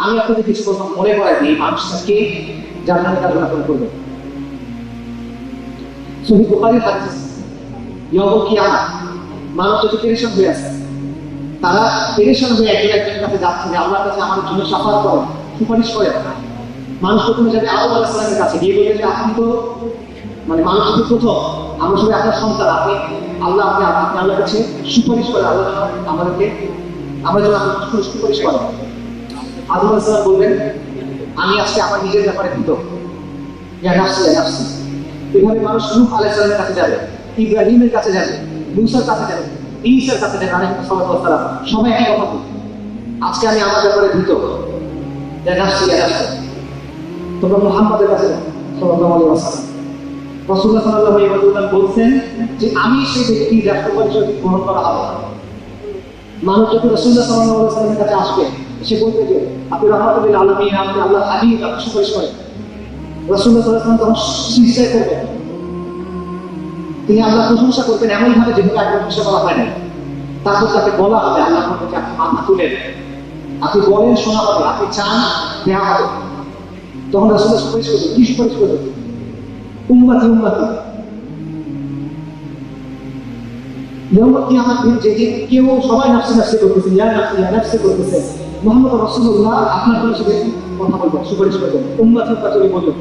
আমি আপনাদের কিছু কথা মনে করাই দিই, মানুষটাকে জান্নাতে কাজ করবে। সহিহ বুখারীর হাদিস, ইয়াউমুল কিয়ামা মানুষ যদি পেরেশান হয়ে আছে, তারা পেরেশান হয়ে একজনের কাছে যাচ্ছে যে আল্লাহর কাছে আমার জন্য শাফাআত করেন, সুপারিশ করেন। মানুষ প্রথমে যাবে আদম আলাইহিস সালামের কাছে, গিয়ে বলবে যে আপনি তো মানে মানুষ যদি প্রথম, আমরা সবাই আপনার সন্তান, আপনি আল্লাহর কাছে সুপারিশ করেন, আল্লাহ আমাদেরকে আমরা যেন আপনার সুপারিশ করেন। আদম আলাইহিস সালাম বলবেন, আমি আজকে আমার নিজের ব্যাপারে কৃতজ্ঞ, ইয়া নাফসি ইয়া নাফসি। এভাবে মানুষ নূহ আলাইহিস সালামের কাছে যাবে, ইব্রাহিমের কাছে যাবে, মূসার কাছে যাবে, ঈসার কাছে যাবে, আলাইহিস সালাম। সবাই একই কথা বলবে, আজকে আমি আমার ব্যাপারে কৃতজ্ঞ, ইয়া নাফসি ইয়া নাফসি। তোমরা মুহাম্মাদের কাছে যাও সাল্লাল্লাহু আলাইহি ওয়াসাল্লাম। রাসূলুল্লাহ সাল্লাল্লাহু আলাইহি ওয়াসাল্লাম বলছেন যে আমি সেই ব্যক্তির রাষ্ট্র পরিচয় গ্রহণ করা হবে। মানুষ যখন রাসূলুল্লাহ সাল্লাল্লাহু আলাইহি ওয়াসাল্লামের কাছে আসবে, সে বলবে যে আপনি রাহমাতুল লিল আলামিন, আপনি আল্লাহর হাবিব, আপনি সুপারিশ করেন। রাসূলুল্লাহ সাল্লাল্লাহু আলাইহি ওয়াসাল্লাম তখন সিজদায় করবেন, তিনি আল্লাহর প্রশংসা করবেন এমন ভাবে যেভাবে আগে প্রশংসা করা হয় না। তারপর তাকে বলা হবে, আল্লাহ বলবে আপনি মাথা তুলেন, আপনি বলেন শোনা হবে, আপনি চান দেওয়া হবে। তখন রাসূলুল্লাহ সুপারিশ করবেন, কি সুপারিশ করবেন? উম্মতি উম্মতি। ইয়াউমুল কিয়ামাত দিন যেদিন কেউ সবাই নাফসি নাফসি করতেছে, ইয়া নাফসি করতেছে, মুহাম্মদ রাসূলুল্লাহ আপনার জন্য শুধু কথা বলবেন, সুপারিশ করবেন, উম্মতি উম্মতি বলবেন।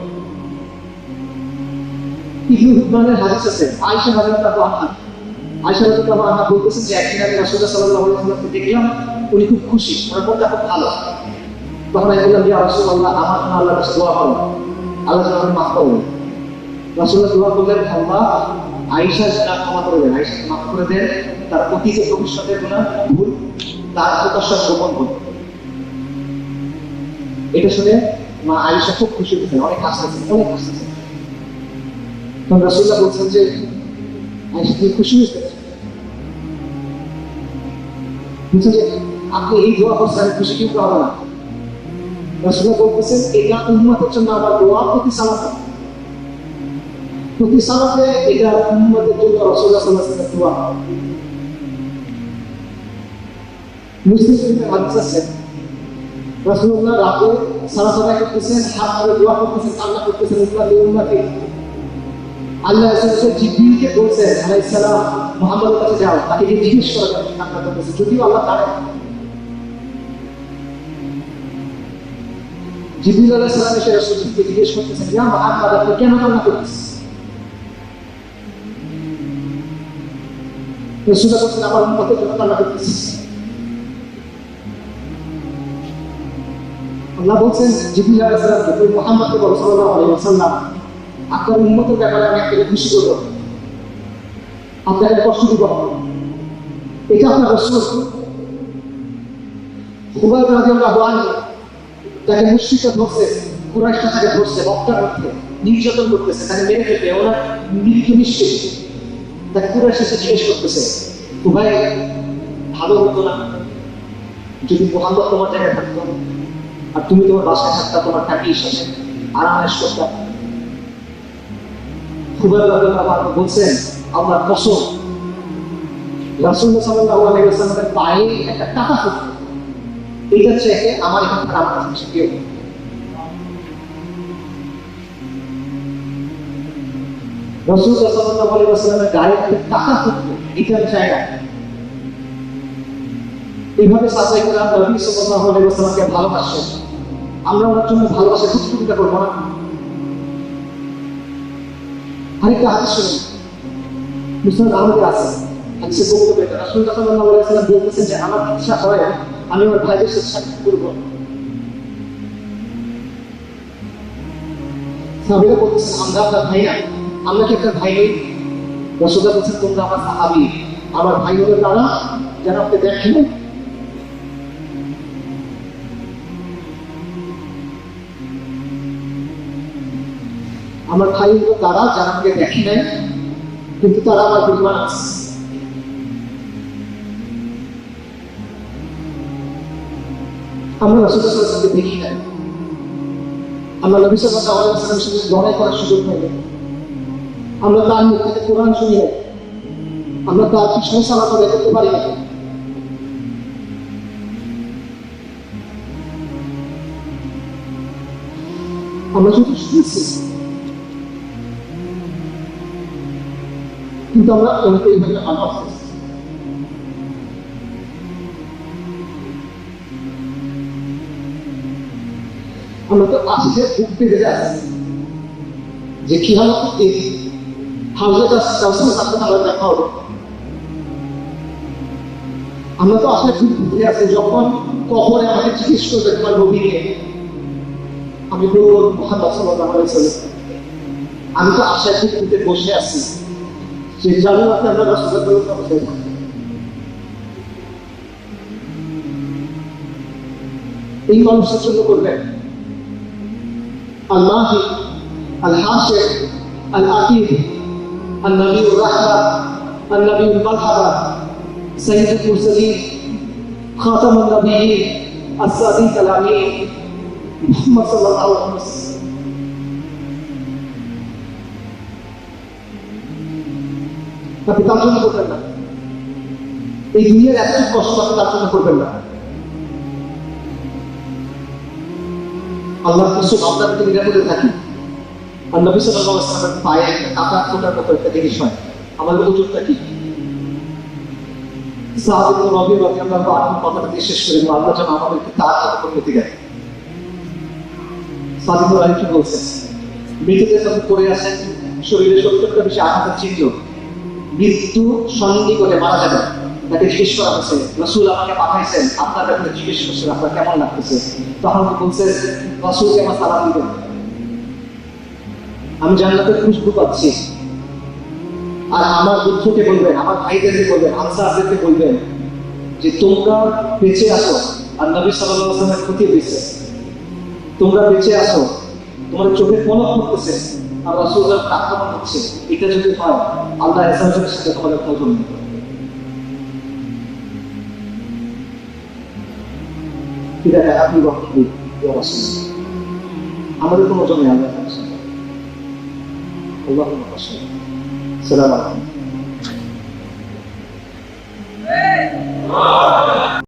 ইবনে হিব্বানের হাদিস আছে, আয়েশা রাদিয়াল্লাহু আনহা বলতেছেন যে একদিন আমি রাসূলুল্লাহ সাল্লাল্লাহু আলাইহি ওয়াসাল্লামকে দেখলাম, উনি খুব খুশি, ওনার মনটা খুব ভালো। তখন আমি বললাম, ইয়া রাসূলুল্লাহ, আমার জন্য আল্লাহর কাছে দোয়া করুন, আল্লাহ যেন আমাকে মাফ করুন। রাসূলুল্লাহ দোয়া করলেন, আল্লাহ আয়েশার গুনাহ ক্ষমা করে দেন, আয়েশাকে মাফ করে দেন, তার অতীত ভবিষ্যতের গুনাহ ভুল তার প্রকাশ্য গোপন ভুল। এটা শুনে মা আয়েশা খুব খুশি হয়েছেন, অনেক হাসতেছেন। তখন রাসূলুল্লাহ বলছেন যে আয়েশা তুমি খুশি হয়েছেন? বলছেন যে আপনি এই দোয়া করছেন, আমি খুশি কিন্তু হবে না। রাসূলুল্লাহ বলতেছেন এটা উম্মতের জন্য আমার দোয়া, প্রতি সালাতে এটা উম্মতের জন্য রাসূলুল্লাহ সাল্লাল্লাহু আলাইহি ওয়াসাল্লামের দোয়া। মুসলিম শরীফের হাদিস আছে, রাসূলুল্লাহ রাতে সালাত আদায় করতেছেন, হাত ধরে দোয়া করতেছেন, কান্না করতেছেন, উম্মতি। আল্লাহ রাসূল জিবরিলকে বলছেন আলাইহিস সালাম, মুহাম্মদের কাছে যাও, তাকে জিজ্ঞেস করো কান্না করতেছে, যদিও আল্লাহ জানেন। জিবরিল আলাইহিস সালাম এসে রাসূলকে জিজ্ঞেস করতেছেন, ইয়া মুহাম্মদ, আপনি কেন কান্না করতেছেন? রাসূলুল্লাহ বলছেন, আমার উম্মতের জন্য কান্না করতেছি। আল্লাহ বলছেন জিবরিল আলাইহিস সালামকে, তুমি মুহাম্মদকে বলো সাল্লাল্লাহু আলাইহি ওয়াসাল্লাম, আপনার উম্মতের ব্যাপারে আমি আপনাকে খুশি করব, আপনাকে কষ্ট দিব। এটা আপনার রাসূল খুবাইব রাদিয়াল্লাহু আনহু, তাকে মুশরিকরা ধরছে, কুরাইশরা তাকে ধরছে, মক্কার মধ্যে নির্যাতন করতেছে, তাকে মেরে ফেলবে, ওনার মৃত্যু নিশ্চিত। তাকে কুরাইশ এসে জিজ্ঞেস করতেছে, খুবাইব ভালো হতো না যদি মুহাম্মদ তোমার জায়গায় থাকতো, আর তুমি তোমার বাসায় থাকতা, তোমার টাকি শেষে আরামেশ করতা। খুবাইব রাদিয়াল্লাহু আনহু বলছেন, আল্লাহর কসম, রাসূলুল্লাহ সাল্লাল্লাহু আলাইহি ওয়াসাল্লামের পায়ে একটা টাকা ফুটতো, এটা চেয়ে আমার এখান থেকে আমার কাছে কেউ। রাসূলুল্লাহ সাল্লাল্লাহু আলাইহি ওয়াসাল্লামের গায়ে একটা টাকা ফুটতো, এটা চাই না। এইভাবে সাহাবায়ে কেরাম নবী সাল্লাল্লাহু আলাইহি ওয়াসাল্লামকে ভালোবাসেন, আমরা ওনার জন্য ভালোবাসা প্রতিযোগিতা করবো না। আরেকটা হাদিস শুনুন, মুসনাদ আহমদের আছে, হাদিসে বক্তব্য এটা, রাসূলুল্লাহ সাল্লাল্লাহু আলাইহি ওয়াসাল্লাম বলতেছেন যে আমার ইচ্ছা হয় আমি আমার ভাইদের সাথে সাক্ষাৎ করব। সাহাবীরা বলতেছেন, আমরা আপনার ভাই না, আমরা কি আপনার ভাই নই? রাসূলুল্লাহ বলছেন, তোমরা আমার সাহাবী, আমার ভাই হলো তারা যারা আপনি দেখেন। আমার ভাই হলো তারা যারা আমাকে দেখি নাই, কিন্তু তারা আমার পরিবার আছে। আমরা রাসূলুল্লাহ সাল্লাল্লাহু আলাইহি ওয়াসাল্লামকে দেখি নাই, আমরা নবী সাল্লাল্লাহু আলাইহি ওয়াসাল্লামের সাথে লড়াই করার সুযোগ পাই নাই, আমরা তার মুখ থেকে কোরআন শুনি নাই, আমরা তার পিছনে সালাত আদায় করতে পারি না। আমরা শুধু শুনছি, কিন্তু আমরা অনেকে এইভাবে আঘাত করছি। আমরা তো আজকে বুক পেতে যাচ্ছি যে কি হলো হাউজের সাথে আমরা দেখা হবে। আমরা তো আসলে খুব ভুলে আছি, যখন কবরে আমাকে জিজ্ঞেস করবে তোমার নবীকে, আমি বলবো মুহাম্মদ সাল্লাল্লাহু আলাইহি ওয়াসাল্লাম। আমি তো আশায় খুব বসে আছি যে জান্নাতে আমরা রাসূলুল্লাহ সাল্লাল্লাহু আলাইহি ওয়াসাল্লাম। এই মানুষের জন্য করবেন আল্লাহ আল হাশির আল আকিব আল নবীর রাহমা আল নবীর মারহাবা সাইয়্যিদুল মুরসালিন খাতামুন নবিয়্যিন as-সাদিক আল-আমিন মুহাম্মদ সাল্লাল্লাহু আলাইহি ওয়াসাল্লাম। আপনি তার জন্য করবেন না, এই দুনিয়ার এত কষ্ট আপনি তার জন্য করবেন না। আল্লাহ কসম, আমরা যদি নিরাপদে থাকি আর নবী সাল্লাল্লাহু আলাইহি ওয়াসাল্লামের পায়ে একটা কাঁটা ফোটার মতো একটা জিনিস হয়, আমাদের ওজনটা কি? সাহাব ইবনে রবি রাদিয়াল্লাহু আনহু কথাটা দিয়ে শেষ করে আল্লাহ যেন আমাদেরকে তার মতো করতে দেয়। সাহাব ইবনে রবি কি বলছেন? মৃতদের যখন পড়ে আছেন, শরীরে 70টা বেশি আঘাতের চিহ্ন, মৃত্যু সন্নিকটে মারা যাবে, তাকে জিজ্ঞেস করা হয়েছে রাসূল আমাকে পাঠাইছেন, আপনার ব্যাপারে জিজ্ঞেস করছেন আপনার কেমন লাগতেছে? তখন বলছেন রাসূলকে আমার সালাম দিবেন, আমি জান্নাতের খুশবু পাচ্ছি। আর আমার বন্ধুকে বলবেন, আমার ভাইদেরকে বলবেন, আনসারদেরকে বলবেন যে তোমরা বেঁচে আসো আর নবী সাল্লাল্লাহু আলাইহি ওয়াসাল্লামের ক্ষতি হয়েছে, তোমরা বেঁচে আসো, তোমার চোখে পলক পড়তেছে আর রাসূলের আক্রমণ হচ্ছে। এটা যদি হয় আল্লাহ ইসরাফিলের সাথে তোমাদের খোঁজ নেবে। এটা আপনি বক্তব্য আমাদের কোনো জমি আল্লাহ আছে। আল্লাহ সালাম আলাইকুম।